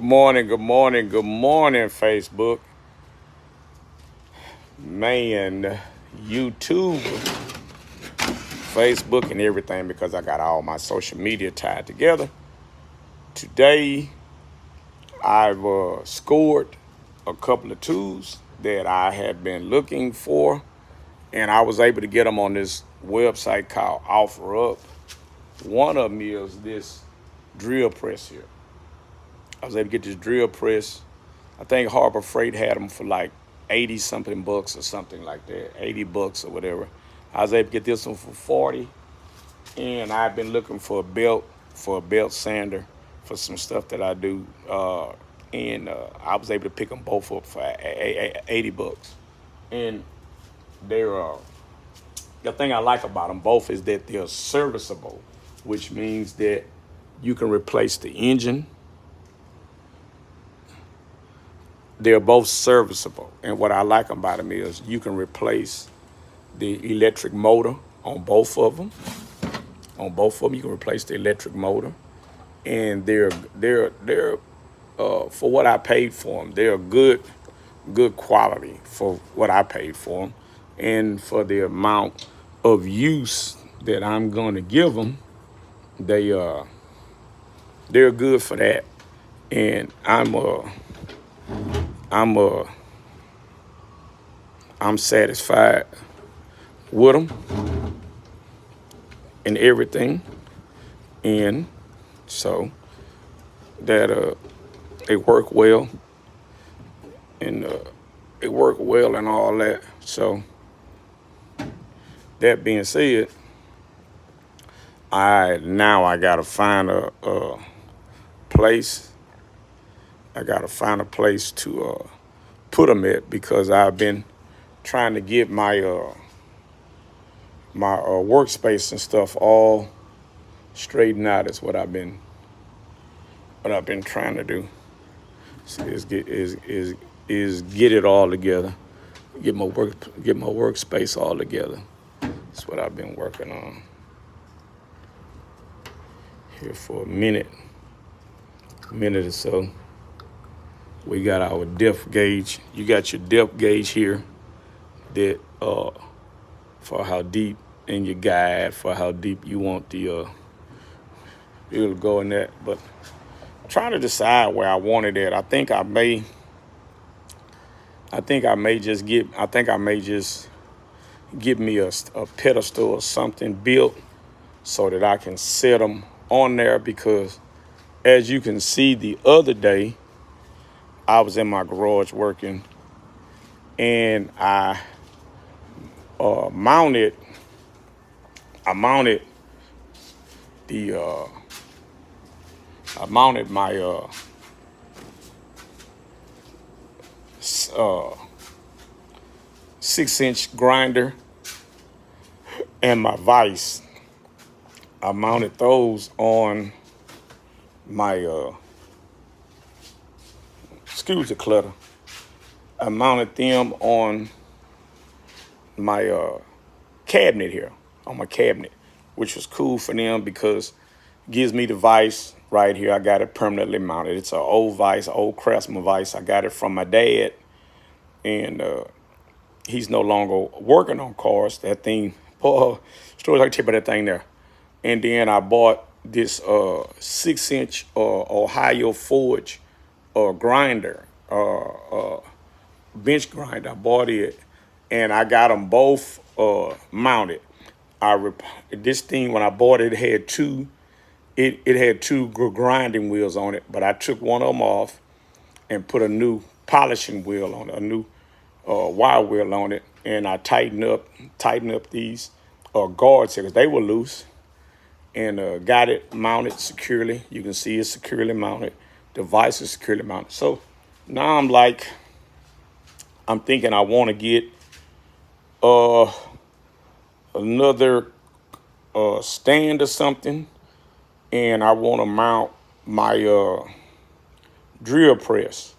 Good morning, good morning, good morning, Facebook. Man, YouTube, Facebook, and everything because I got all my social media tied together. Today, I've scored a couple of tools that I had been looking for, and I was able to get them on this website called OfferUp. One of them is this drill press here. I was able to get this drill press. I think Harbor Freight had them for like 80 something bucks or something like that, 80 bucks or whatever. I was able to get this one for 40. And I've been looking for a belt sander for some stuff that I do. And I was able to pick them both up for 80 bucks. And they're, the thing I like about them both is that they're serviceable, which means that you can replace the engine. They're both serviceable. And what I like about them is you can replace the electric motor on both of them. On both of them, you can replace the electric motor. And they're for what I paid for them, they're good quality for what I paid for them. And for the amount of use that I'm going to give them, they're good for that. And I'm satisfied with them and everything. And so that they work well and all that. So that being said, I gotta find a place. I gotta find a place to put them at because I've been trying to get my workspace and stuff all straightened out. Is what I've been trying to do. So is get it all together, get my workspace all together. That's what I've been working on here for a minute or so. We got our depth gauge. You got your depth gauge here that for how deep, and your guide for how deep you want the it'll go in that. But I'm trying to decide where I want it at. I think I may just get me a pedestal or something built so that I can set them on there, because as you can see, the other day I was in my garage working, and I mounted my 6-inch grinder and my vise. I mounted those on my excuse the clutter. I mounted them on my cabinet here, on my cabinet, which was cool for them because it gives me the vise right here. I got it permanently mounted. It's an old vise, old Craftsman vise. I got it from my dad, and he's no longer working on cars. That thing, stories I can tell you about that thing there. And then I bought this 6-inch Ohio Forge grinder, bench grinder. I bought it, and I got them both mounted. This thing, when I bought it, had two grinding wheels on it, but I took one of them off and put a new polishing wheel on it, a new wire wheel on it, and I tightened up these guards here because they were loose, and got it mounted securely. You can see it's securely mounted. The vise is securely mounted. So now I'm thinking I want to get another stand or something, and I want to mount my drill press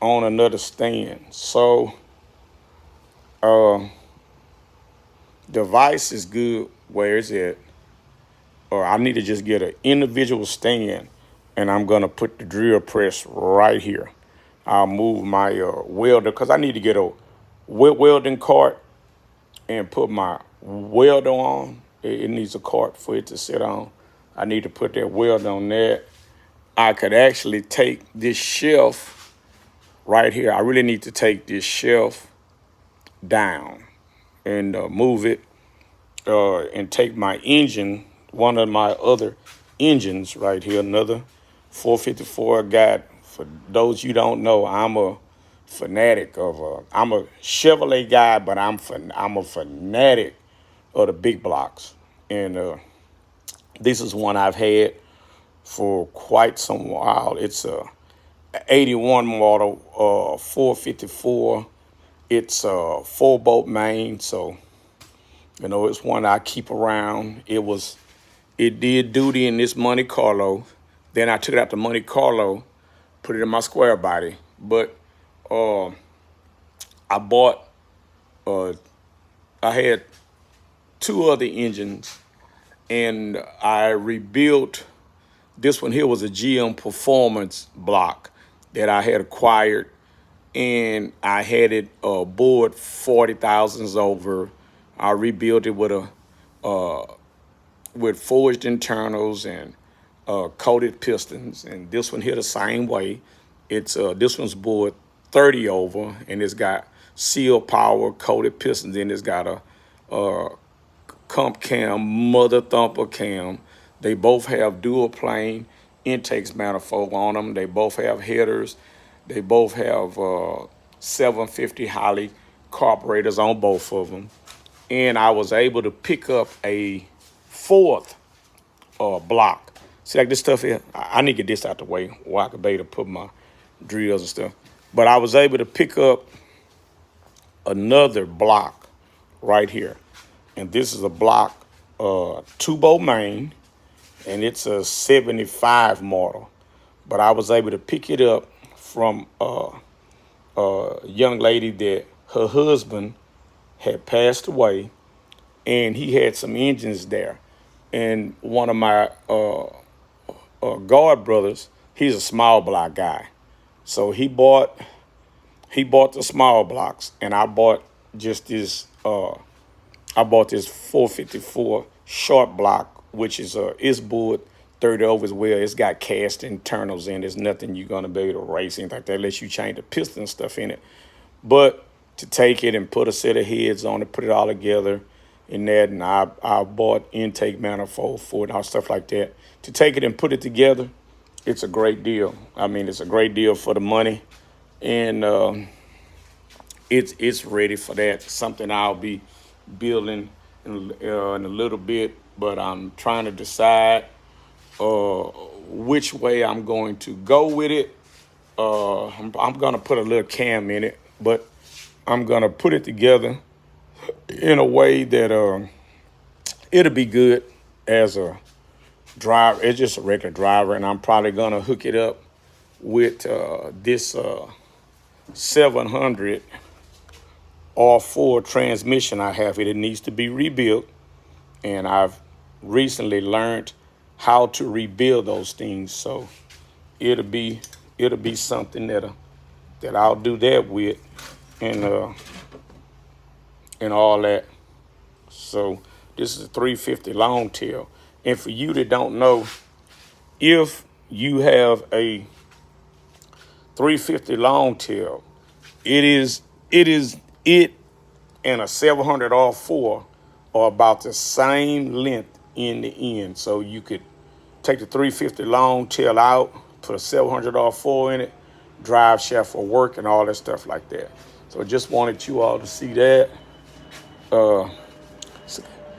on another stand. So the vise is good where it's at, or I need to just get an individual stand and I'm gonna put the drill press right here. I'll move my welder because I need to get a welding cart and put my welder on. It needs a cart for it to sit on. I need to put that welder on that. I could actually take this shelf right here. I really need to take this shelf down and move it and take my engine, one of my other engines right here, another 454 got. For those you don't know, I'm a fanatic of I'm a Chevrolet guy, but I'm a fanatic of the big blocks. And this is one I've had for quite some while. It's a 81 model 454. It's a 4-bolt main, so it's one I keep around. It did duty in this Monte Carlo. Then I took it out to Monte Carlo, put it in my square body. But I bought, I had two other engines, and I rebuilt. This one here was a GM Performance block that I had acquired, and I had it bored 40,000s over. I rebuilt it with forged internals and coated pistons, and this one here the same way. It's this one's bored 30 over, and it's got seal power coated pistons, and it's got a comp cam, mother thumper cam. They both have dual plane intakes manifold on them. They both have headers. They both have 750 Holley carburetors on both of them. And I was able to pick up a fourth block. See, like this stuff here, I need to get this out the way where I could be able to put my drills and stuff. But I was able to pick up another block right here. And this is a block 2-bolt main, and it's a 75 model. But I was able to pick it up from a young lady that her husband had passed away, and he had some engines there. And one of my guard brothers, he's a small block guy, so he bought the small blocks, and I bought just this. I bought this 454 short block, which is it's bored 30 over as well. It's got cast internals in. There's nothing you're gonna be able to race anything like that unless you change the piston stuff in it. But to take it and put a set of heads on it, put it all together in that, and I bought intake manifold for it and all stuff like that. To take it and put it together, it's a great deal. I mean, it's a great deal for the money, and it's ready for that. Something I'll be building in a little bit, but I'm trying to decide which way I'm going to go with it. I'm going to put a little cam in it, but I'm going to put it together in a way that it'll be good as a driver. It's just a regular driver, and I'm probably going to hook it up with this 700 R4 transmission I have. It needs to be rebuilt, and I've recently learned how to rebuild those things. So it'll be something that I'll do that with, and all that. So this is a 350 long tail. And for you that don't know, if you have a 350 long tail, it and a 700 R4 are about the same length in the end. So you could take the 350 long tail out, put a 700 R4 in it, drive shaft for work and all that stuff like that. So just wanted you all to see that.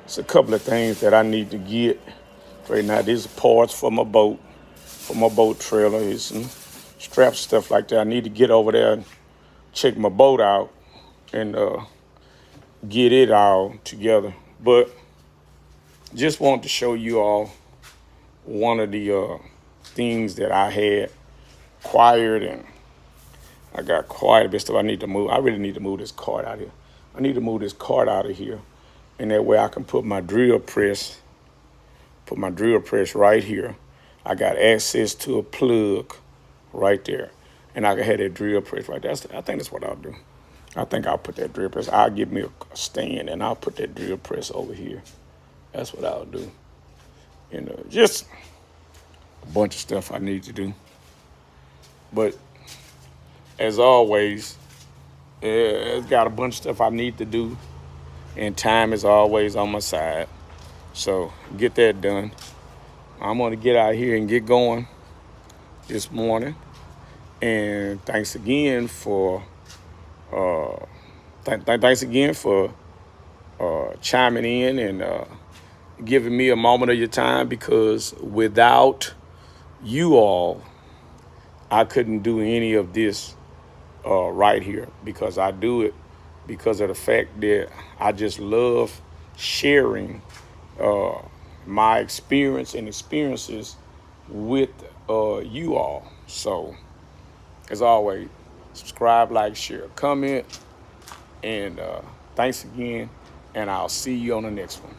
It's a couple of things that I need to get right now. These are parts for my boat trailer. Here's some straps, stuff like that. I need to get over there and check my boat out and get it all together. But just wanted to show you all one of the things that I had acquired, and I got quite a bit of stuff I need to move. I really need to move this cart out of here. I need to move this cart out of here, and that way I can put my drill press right here. I got access to a plug right there. And I can have that drill press right there. I think that's what I'll do. I think I'll put that drill press. I'll give me a stand and I'll put that drill press over here. That's what I'll do. Just a bunch of stuff I need to do. But as always, it's got a bunch of stuff I need to do, and time is always on my side. So get that done. I'm gonna get out here and get going this morning. And thanks again for chiming in and giving me a moment of your time, because without you all, I couldn't do any of this right here, because I do it because of the fact that I just love sharing my experience and experiences with you all. So, as always, subscribe, like, share, comment, and thanks again, and I'll see you on the next one.